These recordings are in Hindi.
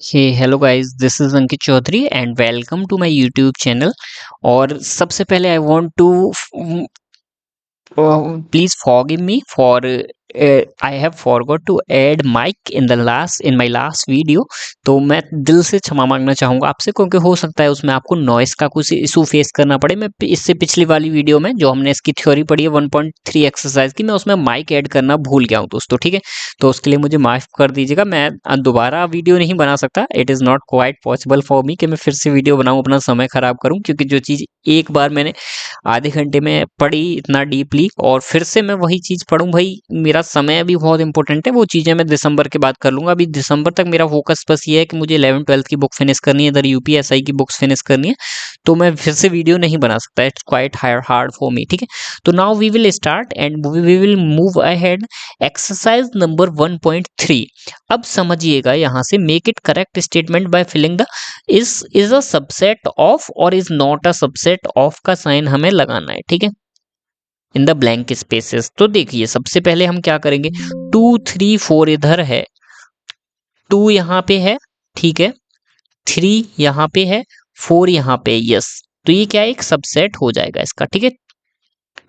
Hello guys, this is Ankit Chaudhary and welcome to my YouTube channel. और सबसे पहले I want to please forgive me for I have forgot to add mic in my last video। तो मैं दिल से क्षमा मांगना चाहूँगा आपसे, क्योंकि हो सकता है उसमें आपको नॉइस का कुछ इशू फेस करना पड़े। मैं इससे पिछली वाली वीडियो में जो हमने इसकी थ्योरी पढ़ी है 1.3 एक्सरसाइज की, मैं उसमें माइक ऐड करना भूल गया हूँ दोस्तों, ठीक है। तो उसके लिए मुझे माफ कर दीजिएगा। मैं दोबारा वीडियो नहीं बना सकता, it is not quite possible for me कि मैं फिर से वीडियो बनाऊँ, अपना समय खराब करूँ, क्योंकि जो चीज़ एक बार मैंने आधे घंटे में पढ़ी इतना डीपली और फिर से मैं वही चीज़ पढूँ, भाई मेरा समय भी बहुत इंपॉर्टेंट है। वो चीज़ें मैं दिसंबर के बाद कर लूँगा। अभी दिसंबर तक मेरा फोकस बस ये है कि मुझे 11th-12th की बुक फिनिश करनी है, इधर यूपीएसआई की बुक्स फिनिश करनी है। तो मैं फिर से वीडियो नहीं बना सकता, it's quite hard for me, ठीक है। तो now we will start and we will move ahead. Exercise number 1.3। अब समझिएगा यहाँ से, make it correct statement by filling the is a subset of और is not a subset of का साइन हमें लगाना है, ठीक है, इन द ब्लैंक स्पेसेस। तो देखिए सबसे पहले हम क्या करेंगे, 2 3 4 इधर है, 2 यहाँ पे है, ठीक है, 3 यहाँ पे है, 4 यहाँ पे, यस। तो ये क्या है, एक सबसेट हो जाएगा इसका, ठीक है।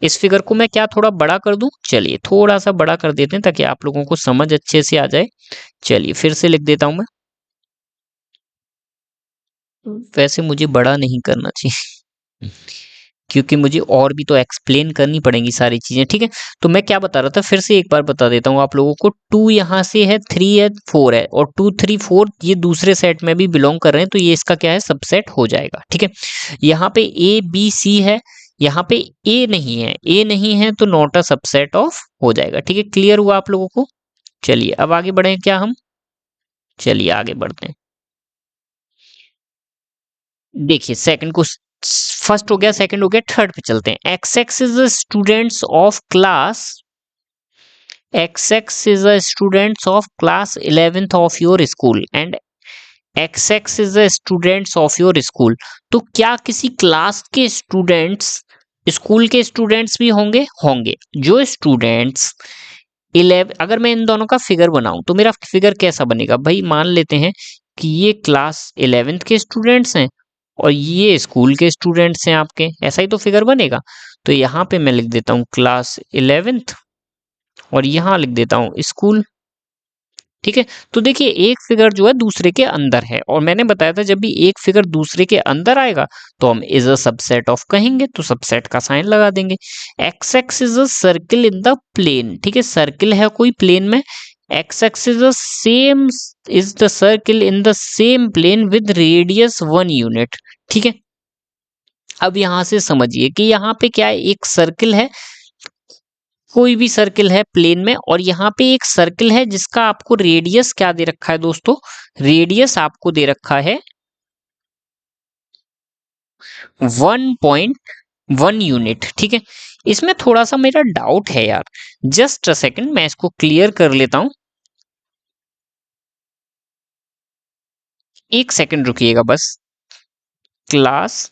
इस फिगर को मैं क्या थोड़ा बड़ा कर दूं, चलिए थोड़ा सा बड़ा कर देते हैं ताकि आप लोगों को समझ अच्छे से आ जाए। चलिए फिर से लिख देता हूं मैं, वैसे मुझे बड़ा नहीं करना चाहिए क्योंकि मुझे और भी तो एक्सप्लेन करनी पड़ेंगी सारी चीजें, ठीक है। तो मैं क्या बता रहा था, फिर से एक बार बता देता हूँ आप लोगों को। 2 यहाँ से है, 3 है, 4 है, और 2 3 4 ये दूसरे सेट में भी बिलोंग कर रहे हैं, तो ये इसका क्या है, सबसेट हो जाएगा, ठीक है। यहाँ पे ए बी सी है, यहाँ पे ए नहीं है, ए नहीं है तो नॉट अ सबसेट ऑफ हो जाएगा, ठीक है। क्लियर हुआ आप लोगों को। चलिए अब आगे बढ़े क्या हम, चलिए आगे बढ़ते हैं। देखिए सेकंड को, फर्स्ट हो गया, सेकंड हो गया, थर्ड पे चलते हैं। X x is the students of class, x x is the students of class 11th of your school and x x is the students of your school. तो क्या किसी क्लास के स्टूडेंट्स स्कूल के स्टूडेंट्स भी होंगे? होंगे। जो स्टूडेंट्स 11, अगर मैं इन दोनों का फिगर बनाऊं तो मेरा फिगर कैसा बनेगा भाई, मान लेते हैं कि ये क्लास 11th के स्टूडेंट्स हैं और ये स्कूल के स्टूडेंट्स हैं आपके, ऐसा ही तो फिगर बनेगा। तो यहाँ पे मैं लिख देता हूँ क्लास 11th और यहाँ लिख देता हूँ स्कूल, ठीक है। तो देखिए एक फिगर जो है दूसरे के अंदर है, और मैंने बताया था जब भी एक फिगर दूसरे के अंदर आएगा तो हम इज अ सबसेट ऑफ कहेंगे, तो सबसेट का साइन लगा देंगे। X x is a circle in the plane, ठीक है, सर्किल है कोई प्लेन में। X x is the same, is the circle in the same plane with radius 1 unit, ठीक है। अब यहां से समझिए कि यहाँ पे क्या है, एक सर्किल है, कोई भी सर्किल है प्लेन में, और यहाँ पे एक सर्किल है जिसका आपको रेडियस क्या दे रखा है दोस्तों, रेडियस आपको दे रखा है 1.1 यूनिट, ठीक है। इसमें थोड़ा सा मेरा डाउट है यार, जस्ट अ सेकंड मैं इसको क्लियर कर लेता हूं, एक सेकंड रुकिएगा बस। क्लास,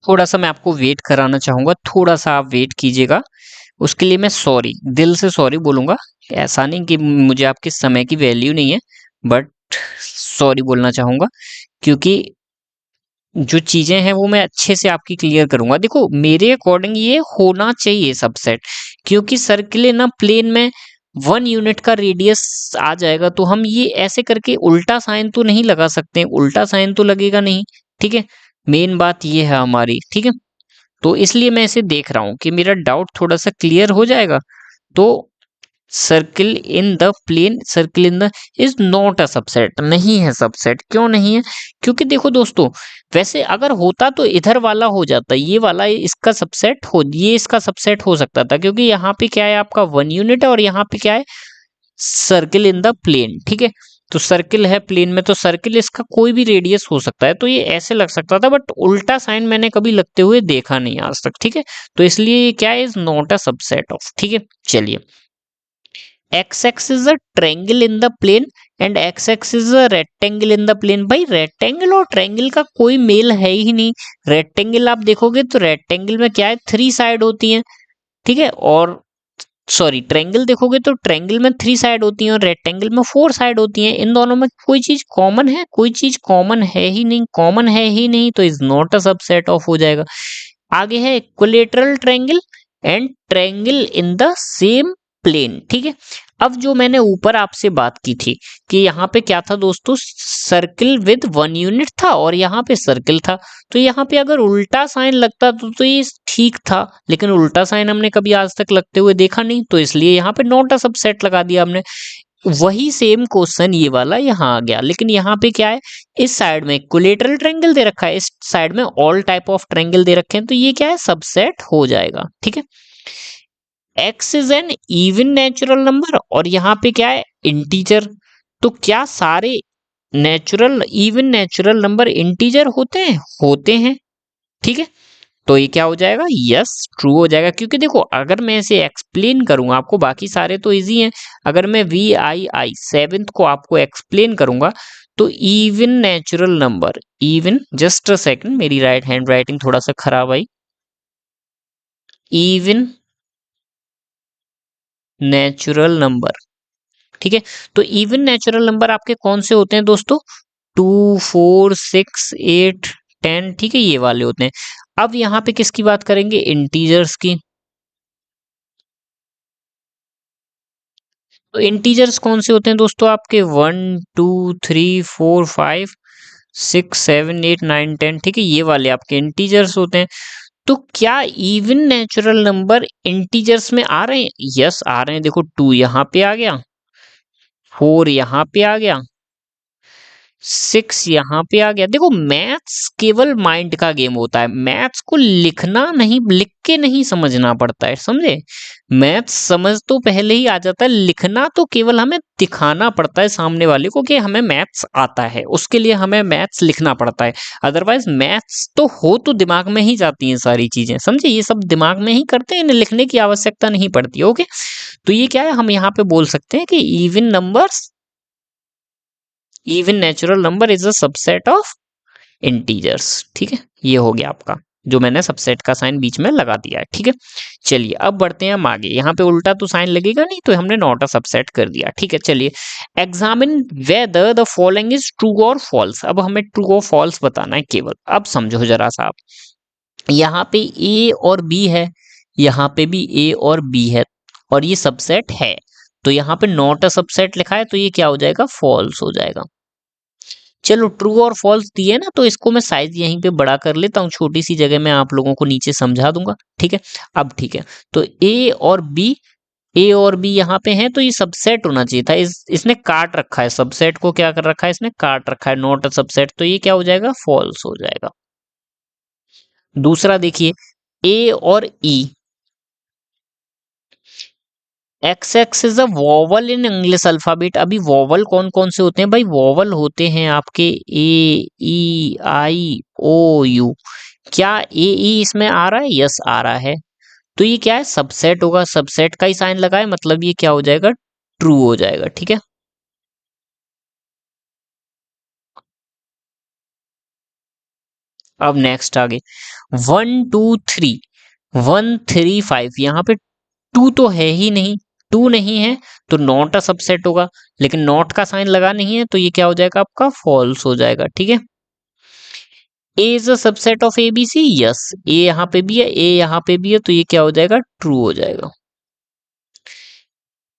थोड़ा सा मैं आपको वेट कराना चाहूंगा, थोड़ा सा आप वेट कीजिएगा। उसके लिए मैं सॉरी, दिल से सॉरी बोलूंगा। ऐसा नहीं कि मुझे आपके समय की वैल्यू नहीं है, बट सॉरी बोलना चाहूंगा, क्योंकि जो चीजें हैं वो मैं अच्छे से आपकी क्लियर करूंगा। देखो मेरे अकॉर्डिंग ये होना चाहिए सबसेट, क्योंकि सर्किल है ना प्लेन में 1 यूनिट का रेडियस आ जाएगा, तो हम ये ऐसे करके उल्टा साइन तो नहीं लगा सकते, उल्टा साइन तो लगेगा नहीं, ठीक है। मेन बात ये है हमारी, ठीक है। तो इसलिए मैं इसे देख रहा हूं कि मेरा डाउट थोड़ा सा क्लियर हो जाएगा। तो circle in the plane, circle in the is not a subset, नहीं है सबसेट। क्यों नहीं है? क्योंकि देखो दोस्तों, वैसे अगर होता तो इधर वाला हो जाता, ये वाला इसका सबसेट हो, ये इसका सबसेट हो सकता था, क्योंकि यहाँ पे क्या है आपका 1 यूनिट है और यहाँ पे क्या है, सर्किल इन द प्लेन, ठीक है। तो सर्किल है प्लेन में, तो सर्किल इसका कोई भी रेडियस हो सकता है, तो ये ऐसे लग सकता था, बट उल्टा साइन मैंने कभी लगते हुए देखा नहीं आज तक, ठीक है। तो इसलिए ये क्या है, is not a subset of, ठीक है। चलिए x x is a triangle in the plane and x x is a rectangle in the plane. भाई रेक्टेंगल और ट्रायंगल का कोई मेल है ही नहीं। रेक्टेंगल आप देखोगे तो रेक्टेंगल में क्या है, 3 साइड होती हैं, ठीक है, और सॉरी ट्रायंगल देखोगे तो ट्रायंगल में 3 साइड होती हैं और रेक्टेंगल में 4 साइड होती हैं। इन दोनों में कोई चीज कॉमन है? कोई चीज कॉमन है ही नहीं। कॉमन है ही नहीं तो is not a subset of हो जाएगा। आगे है equilateral triangle and triangle in the same plane, ठीक है। अब जो मैंने ऊपर आपसे बात की थी कि यहाँ पे क्या था दोस्तों, सर्किल विद 1 यूनिट था और यहाँ पे सर्किल था। तो यहाँ पे अगर उल्टा साइन लगता तो ये ठीक था, लेकिन उल्टा साइन हमने कभी आज तक लगते हुए देखा नहीं, तो इसलिए यहाँ पे नॉट अ सबसेट लगा दिया हमने। वही सेम क्वेश्चन ये वाला यहाँ आ गया, लेकिन यहाँ पे क्या है, इस साइड में कोलेटरल ट्रायंगल दे रखा है, इस साइड में ऑल टाइप ऑफ ट्रायंगल दे रखे हैं, तो ये क्या है, सबसेट हो जाएगा, ठीक है। X is an even natural number और यहाँ पे क्या है, इंटीजर। तो क्या सारे natural even natural number integer होते हैं? होते हैं, ठीक है। तो ये क्या हो जाएगा, यस ट्रू हो जाएगा। क्योंकि देखो अगर मैं इसे एक्सप्लेन करूंगा आपको, बाकी सारे तो इजी हैं, अगर मैं वी आई आई सेवेंथ को आपको एक्सप्लेन करूंगा तो even natural number, even just a second, मेरी राइट हैंड राइटिंग थोड़ा सा खराब आई, इवन नेचुरल नंबर, ठीक है। तो इवन नेचुरल नंबर आपके कौन से होते हैं दोस्तों, 2 4 6 8 10, ठीक है, ये वाले होते हैं। अब यहाँ पे किसकी बात करेंगे, इंटीजर्स की। तो इंटीजर्स कौन से होते हैं दोस्तों आपके, 1 2 3 4 5 6 7 8 9 10, ठीक है, ये वाले आपके इंटीजर्स होते हैं। तो क्या इवन नेचुरल नंबर इंटीजर्स में आ रहे हैं? यस आ रहे हैं। देखो 2 यहाँ पे आ गया, 4 यहाँ पे आ गया, 6 यहाँ पे आ गया। देखो मैथ्स केवल माइंड का गेम होता है, मैथ्स को लिखना नहीं, लिख के नहीं समझना पड़ता है, समझे। मैथ्स समझ तो पहले ही आ जाता है, लिखना तो केवल हमें दिखाना पड़ता है सामने वाले को कि हमें मैथ्स आता है, उसके लिए हमें मैथ्स लिखना पड़ता है। अदरवाइज मैथ्स तो हो तो दिमाग में ही जाती हैं सारी चीजें, समझे, ये सब दिमाग में ही करते हैं, इन्हें लिखने की आवश्यकता नहीं पड़ती। ओके, तो ये क्या है, हम यहाँ पे बोल सकते हैं कि even numbers, even natural number is a subset of integers, ठीक है। ये हो गया आपका, जो मैंने सबसेट का साइन बीच में लगा दिया है, ठीक है। चलिए अब बढ़ते हैं हम आगे, यहाँ पे उल्टा तो साइन लगेगा नहीं, तो हमने नॉट अ सबसेट कर दिया, ठीक है। चलिए examine whether the following is true और फॉल्स। अब हमें ट्रू और फॉल्स बताना है केवल। अब समझो जरा सा आप, यहाँ पे ए और बी है, यहाँ पे भी ए और बी है और ये सबसेट है, तो यहाँ पे नॉट अ सबसेट लिखा है, तो ये क्या हो जाएगा, फॉल्स हो जाएगा। चलो ट्रू और फॉल्स दिए ना, तो इसको मैं साइज यहीं पे बड़ा कर लेता हूँ, छोटी सी जगह में आप लोगों को नीचे समझा दूंगा, ठीक है। अब ठीक है, तो ए और बी, ए और बी यहाँ पे हैं, तो ये सबसेट होना चाहिए था, इसने काट रखा है, सबसेट को क्या कर रखा है, इसने काट रखा है, नॉट अ सबसेट, तो ये क्या हो जाएगा, फॉल्स हो जाएगा। दूसरा देखिए, ए और E, x x is a vowel in English alphabet. अभी वॉवल कौन कौन से होते हैं भाई, वॉवल होते हैं आपके ए ई आई ओ यू। क्या ए ई इसमें आ रहा है, यस आ रहा है, तो ये क्या है, सबसेट होगा, सबसेट का ही साइन लगाए, मतलब ये क्या हो जाएगा, ट्रू हो जाएगा, ठीक है। अब नेक्स्ट आगे, 1 2 3, 1 3 5, यहाँ पे टू तो है ही नहीं, टू नहीं है तो नॉट अ सबसेट होगा, लेकिन नॉट का साइन लगा नहीं है, तो ये क्या हो जाएगा आपका, फॉल्स हो जाएगा, ठीक है। A is a subset of A B C, yes, A यहाँ पे भी है, ए यहाँ पे भी है, तो ये क्या हो जाएगा, ट्रू हो जाएगा।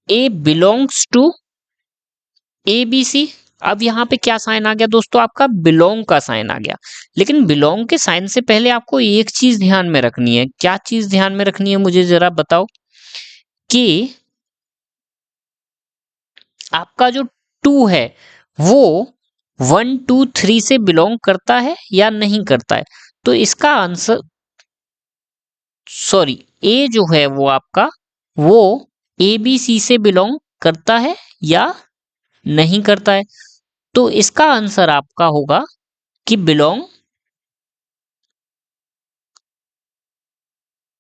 A belongs to A B C. अब यहाँ पे क्या साइन आ गया दोस्तों, आपका बिलोंग का साइन आ गया, लेकिन बिलोंग के साइन से पहले आपको एक चीज ध्यान में रखनी है। क्या चीज ध्यान में रखनी है, मुझे जरा बताओ, कि आपका जो टू है वो 1 2 3 से बिलोंग करता है या नहीं करता है। तो इसका आंसर, सॉरी, ए जो है वो आपका, वो ए बी सी से बिलोंग करता है या नहीं करता है। तो इसका आंसर आपका होगा कि बिलोंग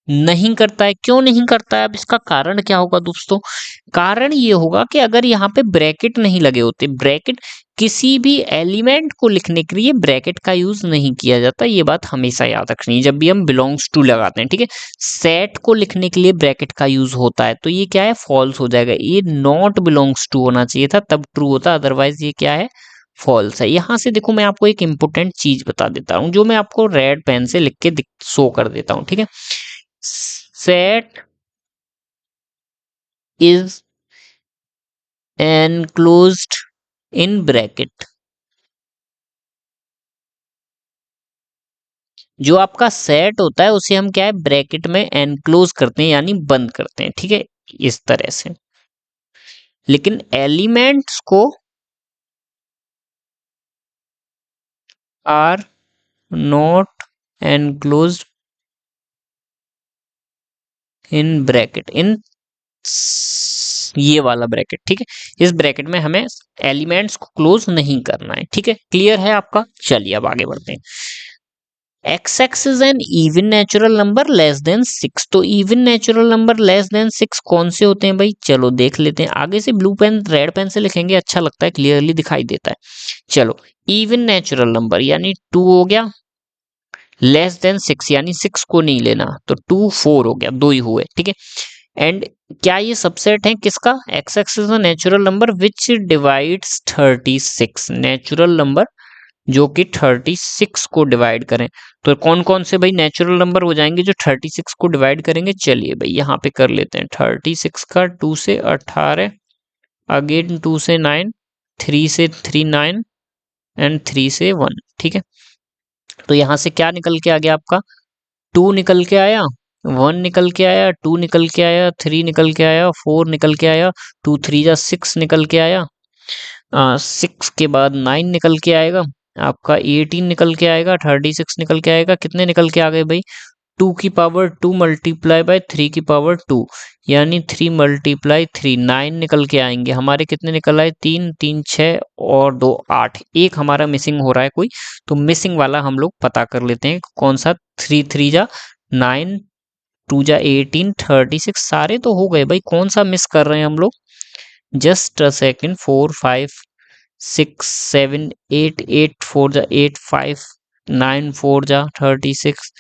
नहीं करता है। क्यों नहीं करता है? अब इसका कारण क्या होगा दोस्तों? कारण ये होगा कि अगर यहाँ पे ब्रैकेट नहीं लगे होते, ब्रैकेट किसी भी एलिमेंट को लिखने के लिए ब्रैकेट का यूज नहीं किया जाता, ये बात हमेशा याद रखनी है जब भी हम बिलोंग्स टू लगाते हैं, ठीक है। सेट को लिखने के लिए ब्रैकेट का यूज होता है, तो ये क्या है, फॉल्स हो जाएगा। ये नॉट बिलोंग्स टू होना चाहिए था, तब ट्रू होता, अदरवाइज ये क्या है, फॉल्स है। यहां से देखो मैं आपको एक इंपॉर्टेंट चीज बता देता हूं, जो मैं आपको रेड पेन से लिख के शो कर देता हूं, ठीक है। set is enclosed in bracket। जो आपका सेट होता है उसे हम क्या है, ब्रैकेट में एनक्लोज करते हैं, यानी बंद करते हैं, ठीक है, इस तरह से। लेकिन एलिमेंट्स को are not enclosed in bracket, in ये वाला ब्रैकेट, ठीक है। इस ब्रैकेट में हमें एलिमेंट्स को क्लोज नहीं करना है, ठीक है। क्लियर है आपका? चलिए अब आगे बढ़ते हैं। X x is an even natural number less than 6। तो even natural number less than 6 कौन से होते हैं भाई? चलो देख लेते हैं। आगे से ब्लू पेन रेड पेन से लिखेंगे, अच्छा लगता है, क्लियरली दिखाई देता है। चलो, इवन नेचुरल नंबर यानी 2 हो गया, लेस देन 6 यानी 6 को नहीं लेना, तो 2 4 हो गया, 2 ही हुए, ठीक है। एंड क्या ये सबसेट है किसका? X x is a natural number which divides 36। Natural number जो कि 36 को डिवाइड करें। तो कौन कौन से भाई नेचुरल नंबर हो जाएंगे जो 36 को डिवाइड करेंगे? चलिए भाई यहाँ पे कर लेते हैं। 36 का 2 से 18, अगेन 2 से 9, 3 से 3 9 एंड 3 से 1, ठीक है। तो यहाँ से क्या निकल के आ गया आपका? 2 निकल के आया, 1 निकल के आया, 2 निकल के आया, 3 निकल के आया, 4 निकल के आया, 2 3 जा 6 निकल के आया, 6 के बाद 9 निकल के आएगा, आपका 18 निकल के आएगा, 36 निकल के आएगा। कितने निकल के आ गए भाई? 2 की पावर 2 मल्टीप्लाई बाय 3 की पावर 2, यानी 3 मल्टीप्लाई 3, 9 निकल के आएंगे हमारे। कितने निकल आए? 3 3 6 और 2 8। एक हमारा मिसिंग हो रहा है कोई, तो मिसिंग वाला हम लोग पता कर लेते हैं कौन सा। 3 3 जा 9, 2 जा 18, 36 सारे तो हो गए भाई, कौन सा मिस कर रहे हैं हम लोग? Just a second. 4 5 6 7 8, 8 4 जा 8, 5 9 4 जा 36,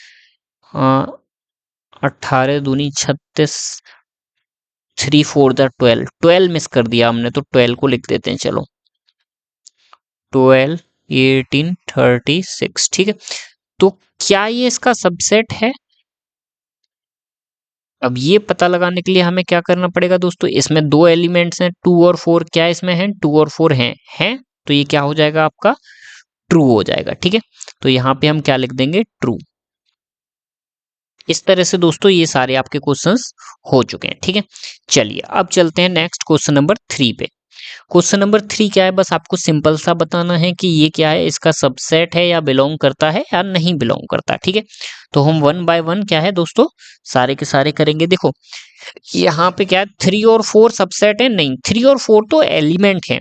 18 दूनी 36, 3 4 जा 12, 12 मिस कर दिया हमने, तो 12 को लिख देते हैं। चलो 12 18 36, ठीक है। तो क्या ये इसका सबसेट है? अब ये पता लगाने के लिए हमें क्या करना पड़ेगा दोस्तों? इसमें 2 एलिमेंट्स हैं, 2 और 4। क्या इसमें है? 2 और 4 हैं, तो ये क्या हो जाएगा आपका? ट्रू हो जाएगा, ठीक है। तो यहाँ पे हम क्या लिख देंगे? ट्रू। इस तरह से दोस्तों ये सारे आपके क्वेश्चंस हो चुके हैं, ठीक है। चलिए अब चलते हैं नेक्स्ट क्वेश्चन नंबर 3 पे। क्वेश्चन नंबर 3 क्या है? बस आपको सिंपल सा बताना है कि ये क्या है, इसका सबसेट है या बिलोंग करता है या नहीं बिलोंग करता, ठीक है। तो हम 1 बाय 1 क्या है दोस्तों, सारे के सारे करेंगे। देखो यहाँ पे क्या है, 3 और 4 सबसेट है? नहीं, 3 और 4 तो एलिमेंट है।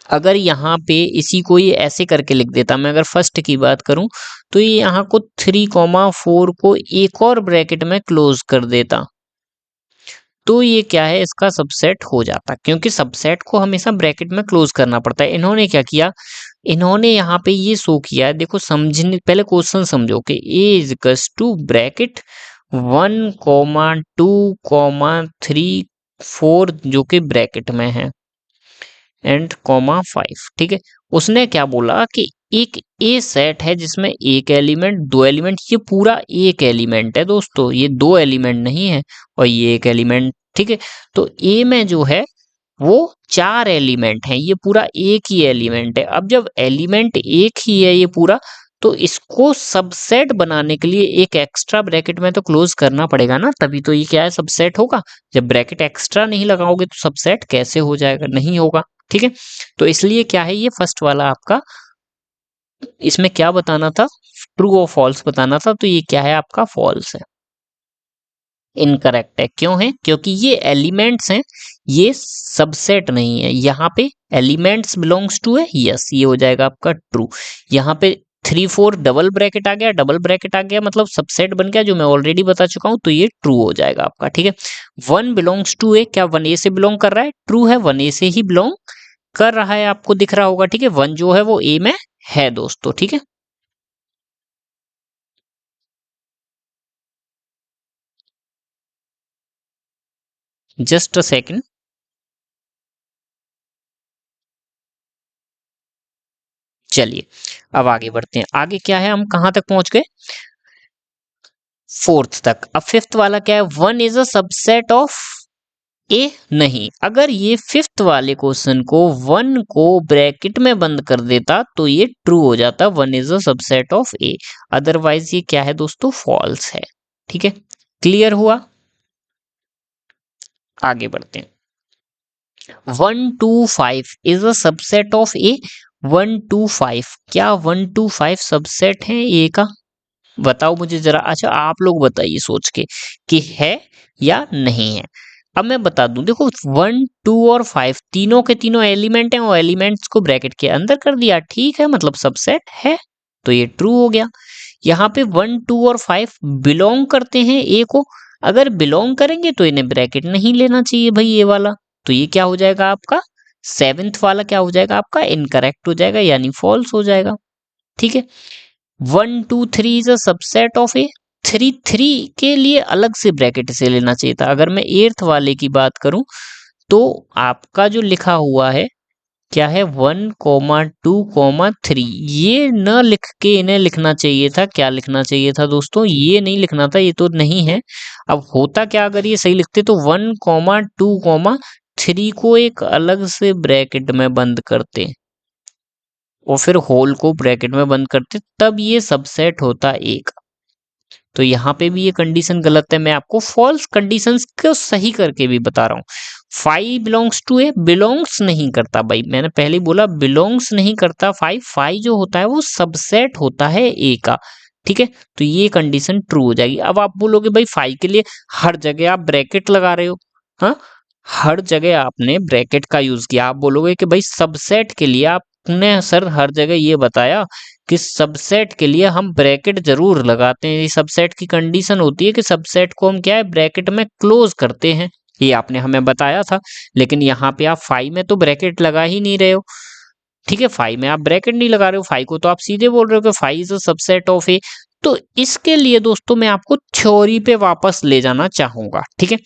अगर यहाँ पे इसी को ये ऐसे करके लिख देता, मैं अगर फर्स्ट की बात करूं तो ये यहाँ को 3,4 को एक और ब्रैकेट में क्लोज कर देता, तो ये क्या है, इसका सबसेट हो जाता। क्योंकि सबसेट को हमेशा ब्रैकेट में क्लोज करना पड़ता है। इन्होंने क्या किया, इन्होंने यहाँ पे ये शो किया है, देखो समझने पहले क्वेश्चन समझो कि ए इज इक्वल्स टू ब्रैकेट 1, 2, 3, 4 जो कि ब्रैकेट में है, एंड कॉमा 5, ठीक है। उसने क्या बोला कि एक ए सेट है जिसमें एक एलिमेंट, दो एलिमेंट, ये पूरा एक एलिमेंट है दोस्तों, ये दो एलिमेंट नहीं है, और ये एक एलिमेंट, ठीक है। तो ए में जो है वो 4 एलिमेंट हैं, ये पूरा एक ही एलिमेंट है। अब जब एलिमेंट एक ही है ये पूरा, तो इसको सबसेट बनाने के लिए एक एक्स्ट्रा ब्रैकेट में तो क्लोज करना पड़ेगा ना, तभी तो ये क्या है, सबसेट होगा। जब ब्रैकेट एक्स्ट्रा नहीं लगाओगे तो सबसेट कैसे हो जाएगा? नहीं होगा, ठीक है। तो इसलिए क्या है, ये फर्स्ट वाला आपका, इसमें क्या बताना था, ट्रू और फॉल्स बताना था, तो ये क्या है आपका, फॉल्स है, इनकरेक्ट है। क्यों है? क्योंकि ये एलिमेंट्स हैं, ये सबसेट नहीं है। यहाँ पे एलिमेंट्स बिलोंग्स टू है, यस, ये हो जाएगा आपका ट्रू। यहाँ पे 3 4 डबल ब्रैकेट आ गया, डबल ब्रैकेट आ गया मतलब सबसेट बन गया, जो मैं ऑलरेडी बता चुका हूं, तो ये ट्रू हो जाएगा आपका। ठीक है, 1 बिलोंग्स टू ए, क्या 1 ए से बिलोंग कर रहा है? ट्रू है, 1 ए से ही बिलोंग कर रहा है, आपको दिख रहा होगा। ठीक है, 1 जो है वो ए में है दोस्तों। ठीक है, जस्ट अ सेकेंड। चलिए अब आगे बढ़ते हैं। आगे क्या है, हम कहां तक पहुंच गए? फोर्थ तक। अब फिफ्थ वाला क्या है? 1 इज अ सबसेट ऑफ ए। नहीं, अगर ये फिफ्थ वाले क्वेश्चन को 1 को ब्रैकेट में बंद कर देता तो ये ट्रू हो जाता, 1 is a subset of A. Otherwise ये क्या है दोस्तों? फॉल्स है। ठीक है, क्लियर हुआ? आगे बढ़ते हैं। 1 2 5 इज अ सबसेट ऑफ ए। 1 2 5, क्या 1 2 5 सबसेट है ए का? बताओ मुझे जरा। अच्छा, आप लोग बताइए सोच के कि है या नहीं है। अब मैं बता दूं, देखो 1 2 और 5 तीनों के तीनों एलिमेंट हैं और एलिमेंट्स को ब्रैकेट के अंदर कर दिया, ठीक है, मतलब सबसेट है, तो ये ट्रू हो गया। यहाँ पे 1 2 और 5 बिलोंग करते हैं ए को। अगर बिलोंग करेंगे तो इन्हें ब्रैकेट नहीं लेना चाहिए भाई, ये वाला। तो ये क्या हो जाएगा आपका? सेवेंथ वाला क्या हो जाएगा आपका? इनकरेक्ट हो जाएगा, यानी फॉल्स हो जाएगा। ठीक है, 1 2 3 इज अ सबसेट ऑफ ए। 3 3 के लिए अलग से ब्रैकेट से लेना चाहिए था। अगर मैं एर्थ वाले की बात करूं तो आपका जो लिखा हुआ है क्या है? 1 2 3, ये न लिख के इन्हें लिखना चाहिए था। क्या लिखना चाहिए था दोस्तों? ये नहीं लिखना था, ये तो नहीं है। अब होता क्या अगर ये सही लिखते, तो 1 2 3 को एक अलग से ब्रैकेट में बंद करते और फिर होल को ब्रैकेट में बंद करते, तब ये सबसेट होता एक। तो यहाँ पे भी ये कंडीशन गलत है, मैं आपको फॉल्स कंडीशंस को सही करके भी बता रहा हूँ। 5 बिलोंग्स टू ए, बिलोंग्स नहीं करता भाई, मैंने पहले ही बोला बिलोंग्स नहीं करता। 5 जो होता है वो सबसेट होता है ए का। ठीक है, तो ये कंडीशन ट्रू हो जाएगी। अब आप बोलोगे भाई 5 के लिए हर जगह आप ब्रैकेट लगा रहे हो। हाँ, हर जगह आपने ब्रैकेट का यूज किया। आप बोलोगे कि भाई सबसेट के लिए आपने सर हर जगह ये बताया कि सबसेट के लिए हम ब्रैकेट जरूर लगाते हैं, ये सबसेट की कंडीशन होती है कि सबसेट को हम क्या है, ब्रैकेट में क्लोज करते हैं, ये आपने हमें बताया था। लेकिन यहाँ पे आप 5 में तो ब्रैकेट लगा ही नहीं रहे हो। ठीक है, 5 में आप ब्रैकेट नहीं लगा रहे हो, 5 को तो आप सीधे बोल रहे हो कि 5 इज अ सबसेट ऑफ ए। तो इसके लिए दोस्तों मैं आपको थ्योरी पे वापस ले जाना चाहूंगा। ठीक है,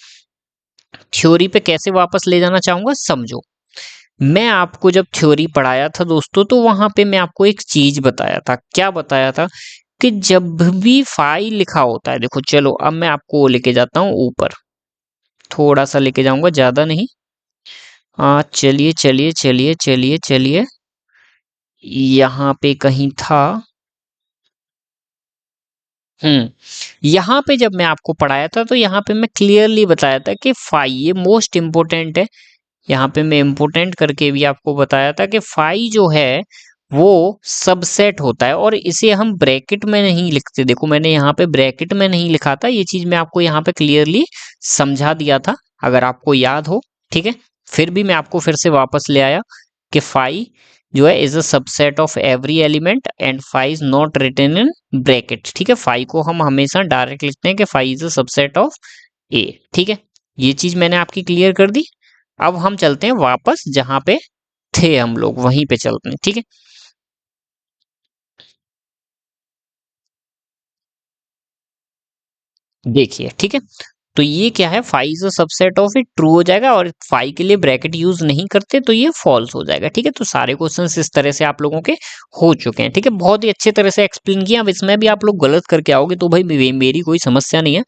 थ्योरी पे कैसे वापस ले जाना चाहूंगा, समझो। मैं आपको जब थ्योरी पढ़ाया था दोस्तों, तो वहां पे मैं आपको एक चीज बताया था। क्या बताया था? कि जब भी फाई लिखा होता है, देखो चलो अब मैं आपको वो लेके जाता हूँ ऊपर, थोड़ा सा लेके जाऊंगा, ज्यादा नहीं। हाँ, चलिए चलिए चलिए चलिए चलिए, यहाँ पे कहीं था। यहाँ पे जब मैं आपको पढ़ाया था तो यहाँ पे मैं क्लियरली बताया था कि फाई ये मोस्ट इंपोर्टेंट है। यहाँ पे मैं इम्पोर्टेंट करके भी आपको बताया था कि फाई जो है वो सबसेट होता है और इसे हम ब्रैकेट में नहीं लिखते। देखो मैंने यहाँ पे ब्रैकेट में नहीं लिखा था, ये चीज मैं आपको यहाँ पे क्लियरली समझा दिया था, अगर आपको याद हो। ठीक है, फिर भी मैं आपको फिर से वापस ले आया कि फाई जो है is a subset of every element and phi is not written in bracket. ठीक है, फाई को हम हमेशा डायरेक्ट लिखते हैं कि phi is a subset of A. ठीक है, ये चीज मैंने आपकी क्लियर कर दी। अब हम चलते हैं वापस जहां पे थे हम लोग, वहीं पे चलते हैं। ठीक है, देखिए। ठीक है, तो ये क्या है, five is a subset of it, true हो जाएगा, और फाइव के लिए ब्रैकेट यूज नहीं करते तो ये फॉल्स हो जाएगा। ठीक है, तो सारे क्वेश्चंस इस तरह से आप लोगों के हो चुके हैं। ठीक है, बहुत ही अच्छे तरह से एक्सप्लेन किया। अब इसमें भी आप लोग गलत करके आओगे तो भाई मेरी कोई समस्या नहीं है।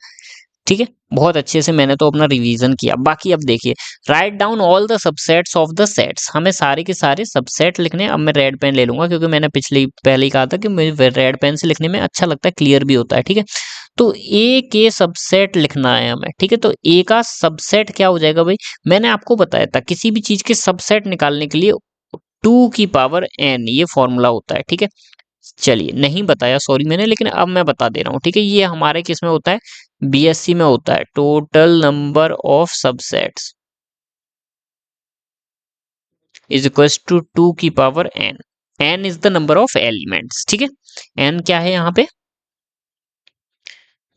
ठीक है, बहुत अच्छे से मैंने तो अपना रिवीजन किया। बाकी अब देखिए, write down all the subsets of the sets, हमें सारे के सारे सबसेट लिखने हैं। अब मैं रेड पेन ले लूंगा क्योंकि मैंने पहले ही कहा था कि मुझे रेड पेन से लिखने में अच्छा लगता है, क्लियर भी होता है। ठीक है, तो ए के सबसेट लिखना है हमें। ठीक है, तो ए का सबसेट क्या हो जाएगा भाई? मैंने आपको बताया था किसी भी चीज के सबसेट निकालने के लिए 2 की पावर n ये फॉर्मूला होता है। ठीक है, चलिए, नहीं बताया सॉरी मैंने, लेकिन अब मैं बता दे रहा हूँ। ठीक है, ये हमारे किस में होता है? बीएससी में होता है, total number of subsets is equal to 2 की power n। N is the number of elements, ठीक है। एन क्या है यहाँ पे,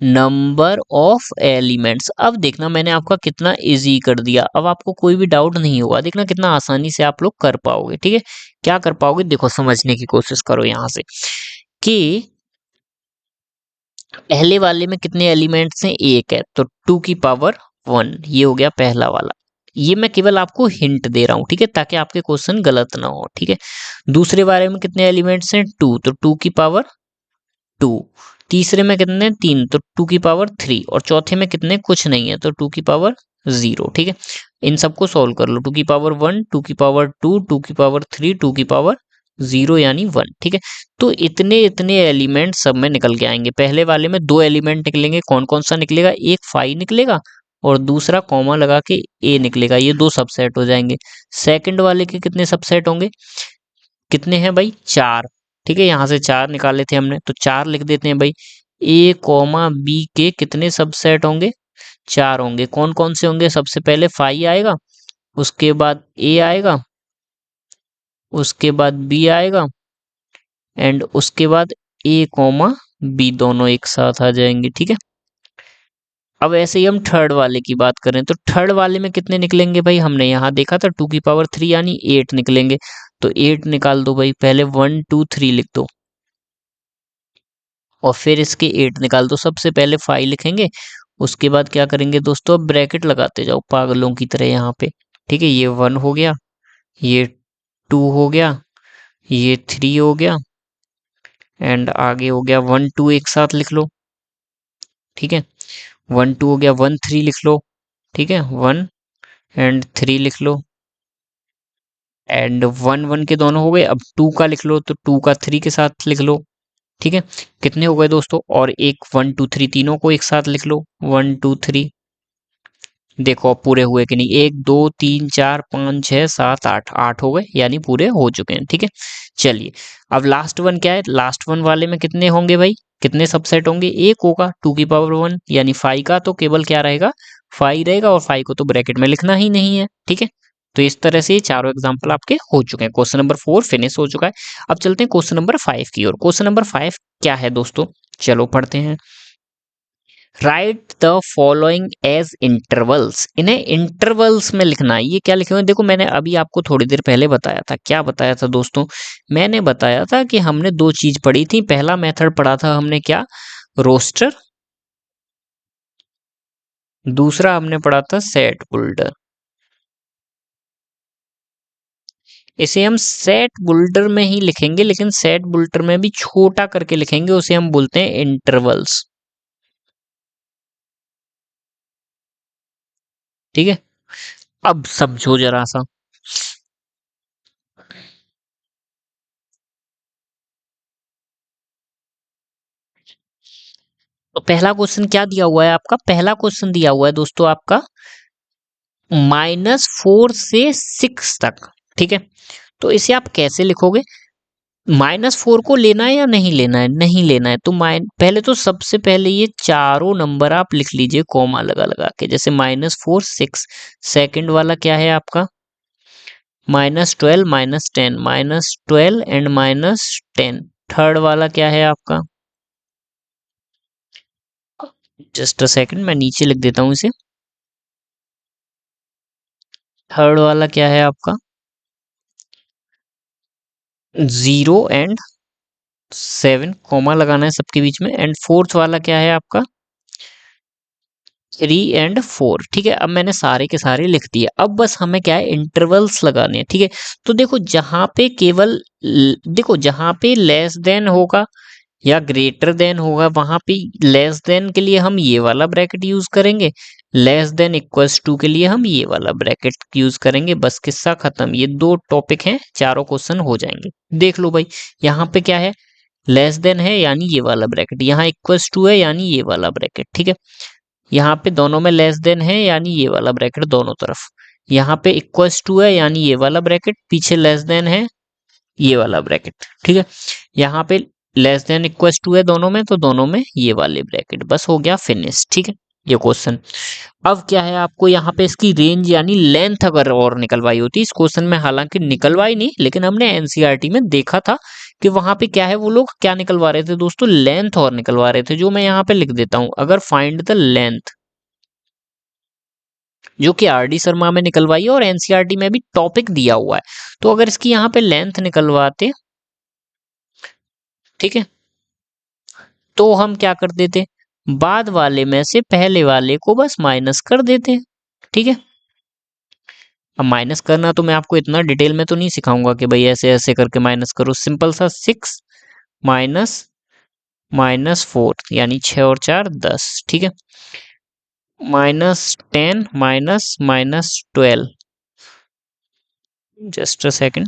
नंबर ऑफ एलिमेंट्स। अब देखना मैंने आपका कितना इजी कर दिया, अब आपको कोई भी डाउट नहीं होगा, देखना कितना आसानी से आप लोग कर पाओगे, ठीक है। क्या कर पाओगे, देखो समझने की कोशिश करो यहाँ से कि पहले वाले में कितने एलिमेंट्स हैं, एक है, तो 2 की पावर 1, ये हो गया पहला वाला। ये मैं केवल आपको हिंट दे रहा हूं, ठीक है, ताकि आपके क्वेश्चन गलत ना हो, ठीक है। दूसरे वाले में कितने एलिमेंट्स हैं, 2, तो 2 की पावर 2। तीसरे में कितने, 3, तो 2 की पावर 3। और चौथे में कितने, कुछ नहीं है, तो 2 की पावर 0, ठीक है। इन सबको सॉल्व कर लो, 2 की पावर 1, 2 की पावर 2, 2 की पावर 3, 2 की पावर 0 यानी 1, ठीक है। तो इतने इतने एलिमेंट सब में निकल के आएंगे। पहले वाले में 2 एलिमेंट निकलेंगे, कौन कौन सा निकलेगा, एक फाई निकलेगा और दूसरा कॉमा लगा के ए निकलेगा, ये 2 सबसेट हो जाएंगे। सेकंड वाले के कितने सबसेट होंगे, कितने हैं भाई, 4, ठीक है। यहाँ से 4 निकाले थे हमने, तो 4 लिख देते हैं भाई। ए कॉमा बी के कितने सबसेट होंगे, 4 होंगे। कौन कौन से होंगे, सबसे पहले फाई आएगा, उसके बाद ए आएगा, उसके बाद बी आएगा एंड उसके बाद ए कॉमा बी दोनों एक साथ आ जाएंगे, ठीक है। अब ऐसे ही हम थर्ड वाले की बात करें तो थर्ड वाले में कितने निकलेंगे भाई, हमने यहाँ देखा था 2 की पावर 3 यानी 8 निकलेंगे। तो 8 निकाल दो भाई, पहले 1 2 3 लिख दो और फिर इसके 8 निकाल दो। सबसे पहले 5 लिखेंगे, उसके बाद क्या करेंगे दोस्तों, अब ब्रैकेट लगाते जाओ पागलों की तरह यहाँ पे, ठीक है। ये 1 हो गया, ये 2 हो गया, ये 3 हो गया एंड आगे हो गया 1 2 एक साथ लिख लो, ठीक है। 1 2 हो गया, 1 3 लिख लो, ठीक है। 1 एंड 3 लिख लो एंड 1 1 के दोनों हो गए। अब 2 का लिख लो, तो 2 का 3 के साथ लिख लो, ठीक है। कितने हो गए दोस्तों, और एक 1 2 3 तीनों को एक साथ लिख लो, 1 2 3। देखो अब पूरे हुए कि नहीं, 1 2 3 4 5 6 7 8, 8 हो गए यानी पूरे हो चुके हैं, ठीक है। चलिए अब लास्ट वन क्या है, लास्ट वन वाले में कितने होंगे भाई, कितने सबसेट होंगे, एक होगा 2 की पावर 1 यानी 5 का तो केवल क्या रहेगा, 5 रहेगा और 5 को तो ब्रैकेट में लिखना ही नहीं है, ठीक है। तो इस तरह से ये चारों एग्जाम्पल आपके हो चुके हैं। क्वेश्चन नंबर 4 फिनिश हो चुका है। अब चलते हैं क्वेश्चन नंबर 5 की ओर। क्वेश्चन नंबर 5 क्या है दोस्तों, चलो पढ़ते हैं। Write the following as intervals, इन्हें इंटरवल्स में लिखना है। ये क्या लिखे हुए हैं, देखो मैंने अभी आपको थोड़ी देर पहले बताया था, क्या बताया था दोस्तों, मैंने बताया था कि हमने दो चीज पढ़ी थी। पहला मेथड पढ़ा था हमने क्या, रोस्टर, दूसरा हमने पढ़ा था सेट बुल्डर। इसे हम सेट बुल्डर में ही लिखेंगे, लेकिन सेट बुल्डर में भी छोटा करके लिखेंगे, उसे हम बोलते हैं इंटरवल्स, ठीक है। अब समझो जरा सा, तो पहला क्वेश्चन क्या दिया हुआ है आपका, पहला क्वेश्चन दिया हुआ है दोस्तों आपका -4 से 6 तक, ठीक है। तो इसे आप कैसे लिखोगे, -4 को लेना है या नहीं लेना है, नहीं लेना है, तो पहले तो सबसे पहले ये चारों नंबर आप लिख लीजिए कॉमा लगा लगा के, जैसे -4 6। सेकंड वाला क्या है आपका, -12 -10, -12 एंड -10। थर्ड वाला क्या है आपका, जस्ट अ सेकंड मैं नीचे लिख देता हूं इसे। थर्ड वाला क्या है आपका, 0 एंड 7, कॉमा लगाना है सबके बीच में। एंड फोर्थ वाला क्या है आपका, 3 एंड 4, ठीक है। अब मैंने सारे के सारे लिख दिए, अब बस हमें क्या है, इंटरवल्स लगाने हैं, ठीक है। तो देखो जहां पे केवल देखो जहां पे लेस देन होगा या ग्रेटर देन होगा, वहां पे लेस देन के लिए हम ये वाला ब्रैकेट यूज करेंगे, लेस देन इक्वल्स टू के लिए हम ये वाला ब्रैकेट यूज करेंगे, बस किस्सा खत्म। ये दो टॉपिक हैं, चारों क्वेश्चन हो जाएंगे। देख लो भाई, यहाँ पे क्या है, लेस देन है यानी ये वाला ब्रैकेट, यहाँ इक्वल्स टू है यानी ये वाला ब्रैकेट, ठीक है। यहाँ पे दोनों में लेस देन है यानी ये वाला ब्रैकेट दोनों तरफ, यहाँ पे इक्वल्स टू है यानी ये वाला ब्रैकेट, पीछे लेस देन है ये वाला ब्रैकेट, ठीक है। यहाँ पे लेस देन इक्वल्स टू है दोनों में, तो दोनों में ये वाले ब्रैकेट, बस हो गया फिनिश, ठीक है। ये क्वेश्चन। अब क्या है, आपको यहाँ पे इसकी रेंज यानी लेंथ अगर और निकलवाई होती, इस क्वेश्चन में हालांकि निकलवाई नहीं, लेकिन हमने एनसीईआरटी में देखा था कि वहां पे क्या है, वो लोग क्या निकलवा रहे थे दोस्तों, लेंथ और निकलवा रहे थे, जो मैं यहाँ पे लिख देता हूं। अगर फाइंड द लेंथ, जो कि आर डी शर्मा में निकलवाई है और एनसीईआरटी में भी टॉपिक दिया हुआ है, तो अगर इसकी यहाँ पे लेंथ निकलवाते, ठीक है, तो हम क्या कर देते, बाद वाले में से पहले वाले को बस माइनस कर देते हैं, ठीक है। अब माइनस करना तो मैं आपको इतना डिटेल में तो नहीं सिखाऊंगा कि भाई ऐसे ऐसे करके माइनस करो, सिंपल सा 6 माइनस माइनस 4 यानी 6 और 4 10, ठीक है, -10 minus minus 12, just a second,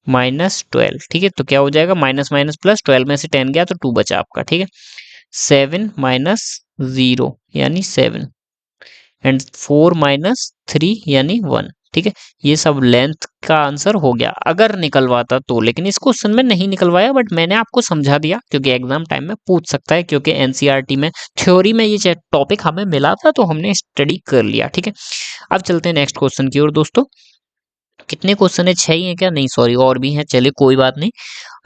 -12, ठीक है। तो क्या हो जाएगा, माइनस माइनस प्लस, 12 में से 10 गया तो 2 बचा आपका, ठीक है। 7 माइनस 0 यानी 7, एंड 4 माइनस 3 यानी 1, ठीक है। ये सब लेंथ का आंसर हो गया अगर निकलवाता तो, लेकिन इस क्वेश्चन में नहीं निकलवाया, बट मैंने आपको समझा दिया क्योंकि एग्जाम टाइम में पूछ सकता है, क्योंकि एनसीईआरटी में थ्योरी में ये टॉपिक हमें मिला था तो हमने स्टडी कर लिया, ठीक है। अब चलते हैं नेक्स्ट क्वेश्चन की ओर दोस्तों। कितने क्वेश्चन है, 6 ही है क्या, नहीं सॉरी और भी हैं, चलिए कोई बात नहीं।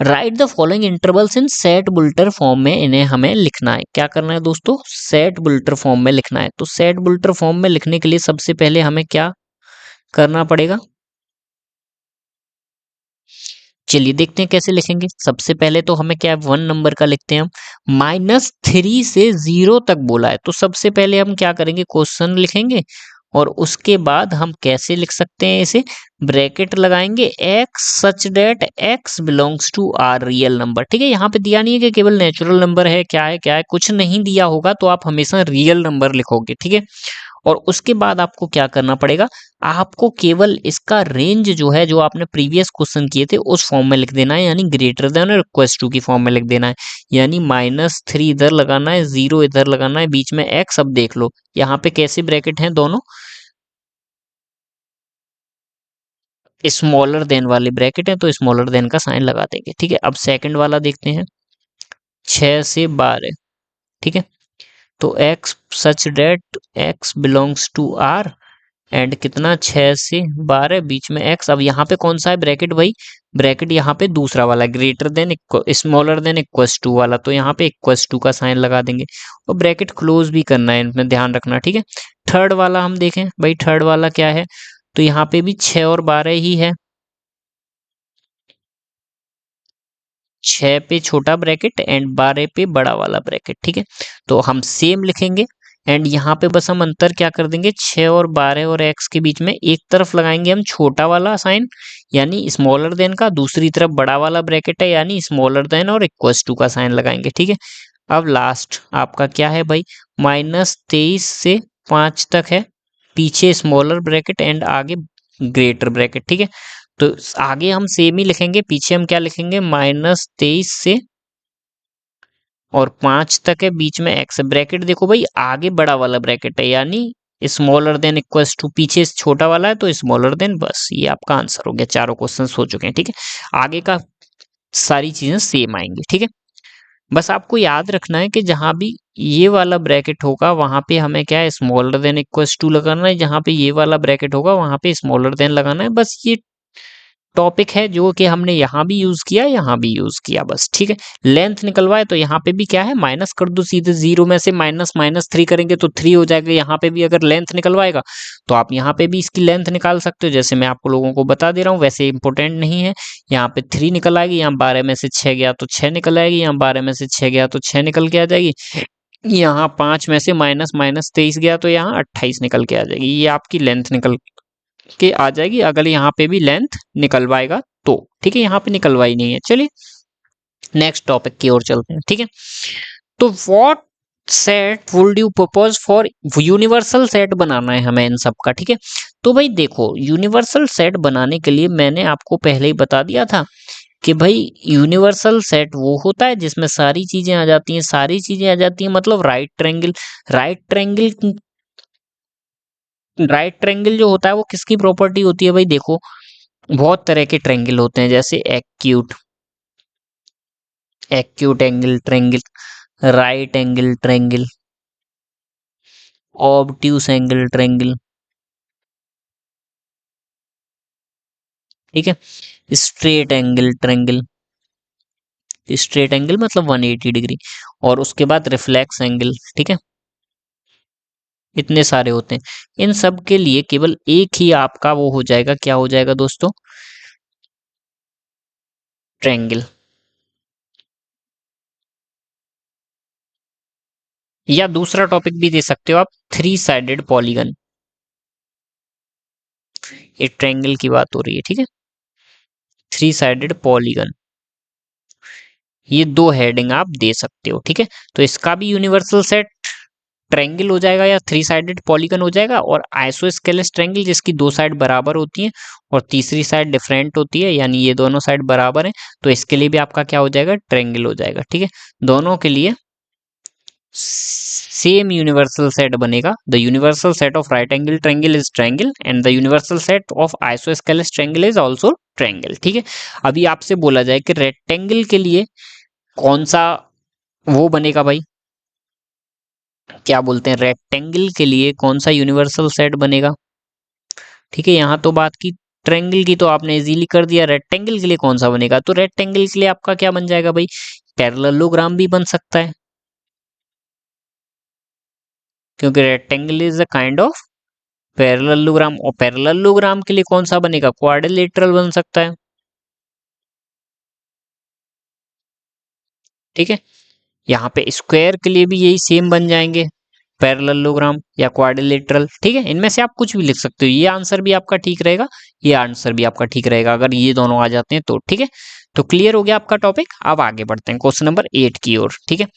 Write the following intervals in set builder form में, इन्हें हमें लिखना है। क्या करना है दोस्तों, सेट बुल्टर फॉर्म में लिखना है। तो सेट बुल्टर फॉर्म में लिखने के लिए सबसे पहले हमें क्या करना पड़ेगा, चलिए देखते हैं कैसे लिखेंगे। सबसे पहले तो हमें क्या है, 1 नंबर का लिखते हैं हम, -3 से 0 तक बोला है, तो सबसे पहले हम क्या करेंगे, क्वेश्चन लिखेंगे और उसके बाद हम कैसे लिख सकते हैं इसे, ब्रैकेट लगाएंगे x such that x belongs to R real number, ठीक है। यहाँ पे दिया नहीं है कि केवल नेचुरल नंबर है, क्या है, कुछ नहीं दिया होगा तो आप हमेशा रियल नंबर लिखोगे, ठीक है। और उसके बाद आपको क्या करना पड़ेगा, आपको केवल इसका रेंज जो है, जो आपने प्रीवियस क्वेश्चन किए थे उस फॉर्म में लिख देना है, यानी ग्रेटर देन और इक्वल टू की फॉर्म में लिख देना है। यानी -3 इधर लगाना है, 0 इधर लगाना है, बीच में x। अब देख लो यहाँ पे कैसे ब्रैकेट हैं दोनों, स्मॉलर देन वाले ब्रैकेट है तो स्मॉलर देन का साइन लगा देंगे, ठीक है। अब सेकंड वाला देखते हैं, 6 से 12, ठीक है। तो x such that x belongs to r, and कितना, 6 से 12 बीच में x। अब यहाँ पे कौन सा है ब्रैकेट, भाई ब्रैकेट यहाँ पे दूसरा वाला, greater than smaller than equals to वाला, तो यहाँ पे इक्वल्स टू का साइन लगा देंगे और ब्रैकेट क्लोज भी करना है, इनमें ध्यान रखना, ठीक है। थर्ड वाला हम देखें, भाई थर्ड वाला क्या है, तो यहाँ पे भी 6 और 12 ही है, 6 पे छोटा ब्रैकेट एंड 12 पे बड़ा वाला ब्रैकेट, ठीक है। तो हम सेम लिखेंगे एंड यहाँ पे बस हम अंतर क्या कर देंगे, 6 और 12 और x के बीच में एक तरफ लगाएंगे हम छोटा वाला साइन यानी स्मॉलर देन का, दूसरी तरफ बड़ा वाला ब्रैकेट है यानी स्मॉलर देन और इक्वल्स टू का साइन लगाएंगे, ठीक है। अब लास्ट आपका क्या है भाई, -23 से 5 तक है, पीछे स्मॉलर ब्रैकेट एंड आगे ग्रेटर ब्रैकेट, ठीक है। तो आगे हम सेम ही लिखेंगे, पीछे हम क्या लिखेंगे, -23 से और 5 तक है, बीच में x है। ब्रैकेट देखो भाई, आगे बड़ा वाला ब्रैकेट है यानी स्मॉलर देन इक्वल्स टू, पीछे छोटा वाला है तो स्मॉलर देन, बस ये आपका आंसर हो गया। चारों क्वेश्चन हो चुके हैं, ठीक है। आगे का सारी चीजें सेम आएंगी, ठीक है। बस आपको याद रखना है कि जहां भी ये वाला ब्रैकेट होगा वहां पे हमें क्या है, स्मॉलर देन इक्वल्स टू लगाना है, जहां पे ये वाला ब्रैकेट होगा वहां पे स्मॉलर देन लगाना है। बस ये टॉपिक है जो कि हमने यहाँ भी यूज किया, यहाँ भी यूज किया, बस, ठीक है। लेंथ निकलवाए तो यहाँ पे भी क्या है, माइनस कर दो सीधे, 0 में से -3 करेंगे तो 3 हो जाएगा। यहाँ पे भी अगर लेंथ निकलवाएगा तो आप यहाँ पे भी इसकी लेंथ निकाल सकते हो, जैसे मैं आपको लोगों को बता दे रहा हूँ, वैसे इंपॉर्टेंट नहीं है। यहाँ पे 3 निकल आएगी, यहाँ 12 में से 6 गया तो 6 निकल आएगी, यहाँ 12 में से 6 गया तो 6 निकल के आ जाएगी, यहाँ 5 में से -23 गया तो यहाँ 28 निकल के आ जाएगी। ये आपकी लेंथ निकल के आ जाएगी अगर यहाँ पे भी लेंथ निकलवाएगा तो, ठीक है। यहाँ पे निकलवाई नहीं है, चलिए नेक्स्ट टॉपिक की ओर चलते हैं, ठीक है। तो what set would you propose for, universal set बनाना है हमें इन सब का, ठीक है। तो भाई देखो, यूनिवर्सल सेट बनाने के लिए मैंने आपको पहले ही बता दिया था कि भाई यूनिवर्सल सेट वो होता है जिसमें सारी चीजें आ जाती हैं, सारी चीजें आ जाती हैं मतलब right triangle. Right triangle, right triangle जो होता है वो किसकी प्रॉपर्टी होती है भाई, देखो बहुत तरह के ट्रायंगल होते हैं, जैसे acute, acute angle triangle, right angle triangle, obtuse angle triangle, ठीक है। Straight angle triangle, straight angle मतलब 180 डिग्री, और उसके बाद रिफ्लेक्स एंगल, ठीक है। इतने सारे होते हैं। इन सब के लिए केवल एक ही आपका वो हो जाएगा, क्या हो जाएगा दोस्तों, ट्रायंगल। या दूसरा टॉपिक भी दे सकते हो आप, थ्री साइडेड पॉलीगन। ये ट्रायंगल की बात हो रही है, ठीक है। थ्री साइडेड पॉलीगन, ये दो हेडिंग आप दे सकते हो, ठीक है। तो इसका भी यूनिवर्सल सेट ट्रायंगल हो जाएगा या थ्री साइडेड पॉलीगन हो जाएगा, और आइसोस्केलेस ट्रायंगल जिसकी दो साइड बराबर होती हैं और तीसरी साइड डिफरेंट होती है, यानी ये दोनों साइड बराबर हैं, तो इसके लिए भी आपका क्या हो जाएगा, ट्रायंगल हो जाएगा, ठीक है। दोनों के लिए सेम यूनिवर्सल सेट बनेगा। The universal set of right angle triangle is triangle and the universal set of isosceles triangle is also triangle, ठीक है। अभी आपसे बोला जाए कि रेक्टेंगल के लिए कौन सा वो बनेगा भाई, क्या बोलते हैं, रेक्टेंगल के लिए कौन सा यूनिवर्सल सेट बनेगा, ठीक है। यहाँ तो बात की ट्रायंगल की, तो आपने इजीली कर दिया। रेक्टेंगल के लिए कौन सा बनेगा, तो रेक्टेंगल के लिए आपका क्या बन जाएगा भाई, पैरेललोग्राम भी बन सकता है, क्योंकि rectangle is a kind of parallelogram. और पैरेललोग्राम के लिए कौन सा बनेगा, क्वाड्रिलेटरल बन सकता है, ठीक है। यहाँ पे स्क्वायर के लिए भी यही सेम बन जाएंगे, पैरेललोग्राम या क्वाड्रिलेटरल, ठीक है। इनमें से आप कुछ भी लिख सकते हो, ये आंसर भी आपका ठीक रहेगा, ये आंसर भी आपका ठीक रहेगा, अगर ये दोनों आ जाते हैं तो, ठीक है। तो क्लियर हो गया आपका टॉपिक। अब आगे बढ़ते हैं क्वेश्चन नंबर 8 की ओर, ठीक है।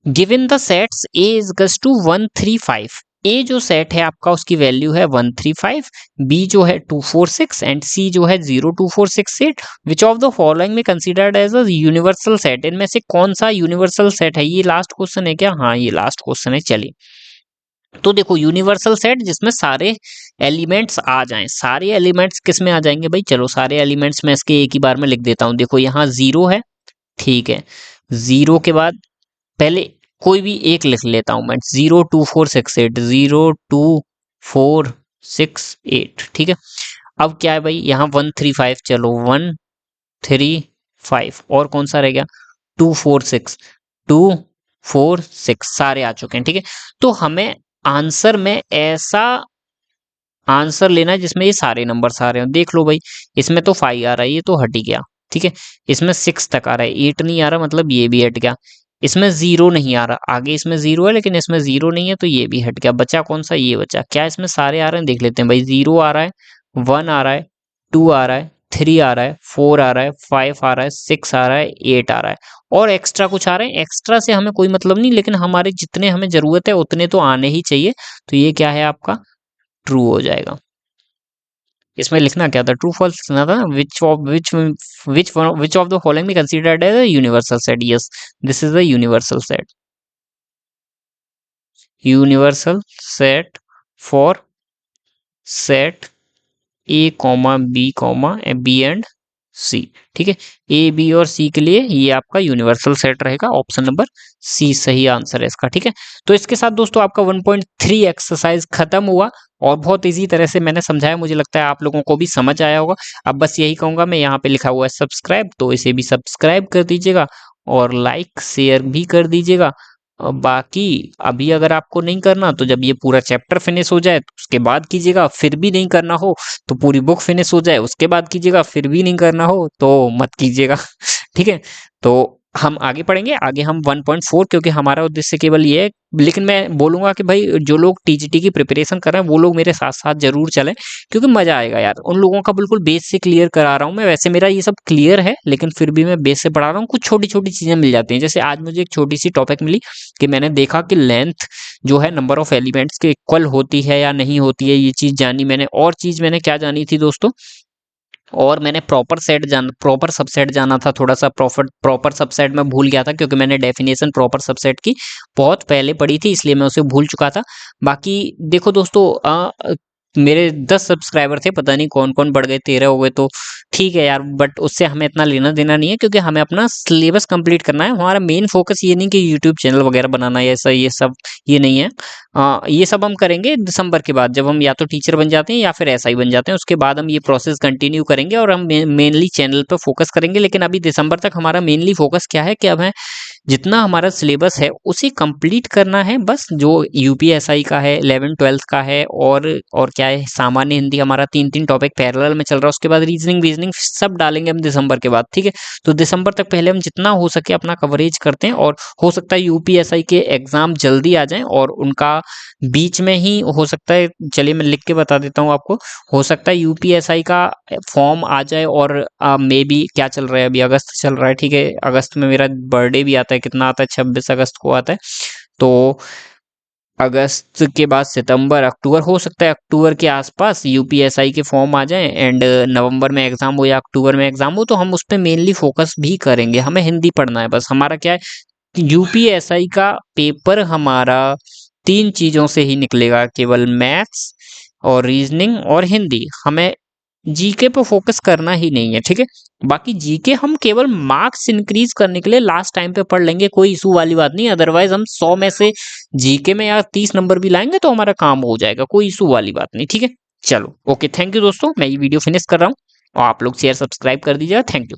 Given the sets A is equals to 135, A जो सेट है आपका उसकी वैल्यू है 135, बी जो है 246 एंड सी जो है 02468, विच ऑफ द फॉलोइंग में considered as a universal set, इनमें से कौन सा यूनिवर्सल सेट है। ये लास्ट क्वेश्चन है क्या, हाँ ये लास्ट क्वेश्चन है, चलिए। तो देखो यूनिवर्सल सेट जिसमें सारे एलिमेंट्स आ जाएं, सारे एलिमेंट्स किस में आ जाएंगे भाई, चलो सारे एलिमेंट्स में इसके एक ही बार में लिख देता हूं। देखो यहाँ 0 है, ठीक है, 0 के बाद पहले कोई भी एक लिख लेता हूं मैं, 02468, 02468, ठीक है। अब क्या है भाई, यहाँ 135, चलो 135, और कौन सा रह गया, 246, 246 सारे आ चुके हैं, ठीक है। तो हमें आंसर में ऐसा आंसर लेना है जिसमें ये सारे नंबर्स आ रहे हो। देख लो भाई, इसमें तो 5 आ रहा है, ये तो हट ही गया, ठीक है। इसमें 6 तक आ रहा है, 8 नहीं आ रहा, मतलब ये भी हट गया। इसमें 0 नहीं आ रहा, आगे इसमें 0 है लेकिन इसमें 0 नहीं है, तो ये भी हट गया। बचा कौन सा, ये बचा। क्या इसमें सारे आ रहे हैं, देख लेते हैं भाई। 0 आ रहा है, 1 आ रहा है, 2 आ रहा है, 3 आ रहा है, 4 आ रहा है, 5 आ रहा है, 6 आ रहा है, 8 आ रहा है, और एक्स्ट्रा कुछ आ रहे हैं। एक्स्ट्रा से हमें कोई मतलब नहीं, लेकिन हमारे जितने हमें जरूरत है उतने तो आने ही चाहिए। तो ये क्या है आपका, ट्रू हो जाएगा। इसमें लिखना क्या था, ट्रू फॉल्स लिखना था। Which of the following be considered as a universal set, yes this is the universal set, universal set for set A comma B and C, ठीक है। ए बी और सी के लिए ये आपका यूनिवर्सल सेट रहेगा। ऑप्शन नंबर सी सही आंसर है इसका, ठीक है। तो इसके साथ दोस्तों आपका 1.3 एक्सरसाइज खत्म हुआ, और बहुत इजी तरह से मैंने समझाया, मुझे लगता है आप लोगों को भी समझ आया होगा। अब बस यही कहूंगा मैं, यहाँ पे लिखा हुआ है सब्सक्राइब, तो इसे भी सब्सक्राइब कर दीजिएगा और लाइक शेयर भी कर दीजिएगा। बाकी अभी अगर आपको नहीं करना तो जब ये पूरा चैप्टर फिनिश हो जाए तो उसके बाद कीजिएगा, फिर भी नहीं करना हो तो पूरी बुक फिनिश हो जाए उसके बाद कीजिएगा, फिर भी नहीं करना हो तो मत कीजिएगा। ठीक है, तो हम आगे पढ़ेंगे। आगे हम 1.4, क्योंकि हमारा उद्देश्य केवल ये है। लेकिन मैं बोलूंगा कि भाई जो लोग टीजीटी की प्रिपरेशन कर रहे हैं वो लोग मेरे साथ साथ जरूर चलें, क्योंकि मजा आएगा यार। उन लोगों का बिल्कुल बेस से क्लियर करा रहा हूँ मैं। वैसे मेरा ये सब क्लियर है, लेकिन फिर भी मैं बेस से पढ़ा रहा हूँ। कुछ छोटी छोटी चीजें मिल जाती हैं। जैसे आज मुझे एक छोटी सी टॉपिक मिली कि मैंने देखा कि लेंथ जो है नंबर ऑफ एलिमेंट्स के इक्वल होती है या नहीं होती है, ये चीज जानी मैंने। और चीज मैंने क्या जानी थी दोस्तों, और मैंने प्रॉपर सबसेट जाना था। थोड़ा सा प्रॉपर सबसेट में भूल गया था, क्योंकि मैंने डेफिनेशन प्रॉपर सबसेट की बहुत पहले पढ़ी थी, इसलिए मैं उसे भूल चुका था। बाकी देखो दोस्तों, मेरे 10 सब्सक्राइबर थे, पता नहीं कौन-कौन बढ़ गए, 13 हो गए, तो ठीक है यार, बट उससे हमें इतना लेना-देना नहीं है क्योंकि हमें अपना सिलेबस कंप्लीट करना है। हमारा मेन फोकस ये नहीं कि यूट्यूब चैनल वगैरह बनाना है, ऐसा ये सब ये नहीं है। ये सब हम करेंगे दिसंबर के बाद, जब हम या तो टीचर बन जाते हैं या फिर एसआई बन जाते हैं, उसके बाद हम ये प्रोसेस कंटिन्यू करेंगे और हम मेनली चैनल पे फोकस करेंगे। लेकिन अभी दिसंबर तक हमारा मेनली फोकस क्या है कि अब है जितना हमारा सिलेबस है उसे कंप्लीट करना है बस। जो यूपीएसआई का है, 11th-12th का है, और क्या है, सामान्य हिंदी हमारा 3-3 टॉपिक पैरेलल में चल रहा है। उसके बाद रीजनिंग वीजनिंग सब डालेंगे हम दिसंबर के बाद, ठीक है। तो दिसंबर तक पहले हम जितना हो सके अपना कवरेज करते हैं, और हो सकता है यूपीएसआई के एग्जाम जल्दी आ जाएं और उनका बीच में ही हो सकता है। चलिए मैं लिख के बता देता हूँ आपको। हो सकता है यूपीएसआई का फॉर्म आ जाए, और मे बी क्या चल रहा है अभी, अगस्त चल रहा है, ठीक है। अगस्त में मेरा बर्थडे भी आता है, कितना आता है, 26 अगस्त को आता है। तो अगस्त के बाद सितंबर अक्टूबर, हो सकता है अक्टूबर के आसपास यूपीएसआई के फॉर्म आ जाएं, एंड नवंबर में एग्जाम हो या अक्टूबर में एग्जाम हो, तो हम उस पर मेनली फोकस भी करेंगे। हमें हिंदी पढ़ना है बस। हमारा क्या है, यूपीएसआई का पेपर हमारा 3 चीजों से ही निकलेगा, केवल मैथ्स और रीजनिंग और हिंदी। हमें जीके पे फोकस करना ही नहीं है, ठीक है। बाकी जीके हम केवल मार्क्स इंक्रीज करने के लिए लास्ट टाइम पे पढ़ लेंगे, कोई इशू वाली बात नहीं। अदरवाइज हम 100 में से जीके में या 30 नंबर भी लाएंगे तो हमारा काम हो जाएगा, कोई इशू वाली बात नहीं, ठीक है। चलो ओके, थैंक यू दोस्तों, मैं ये वीडियो फिनिश कर रहा हूँ, और आप लोग शेयर सब्सक्राइब कर दीजिएगा। Thank you.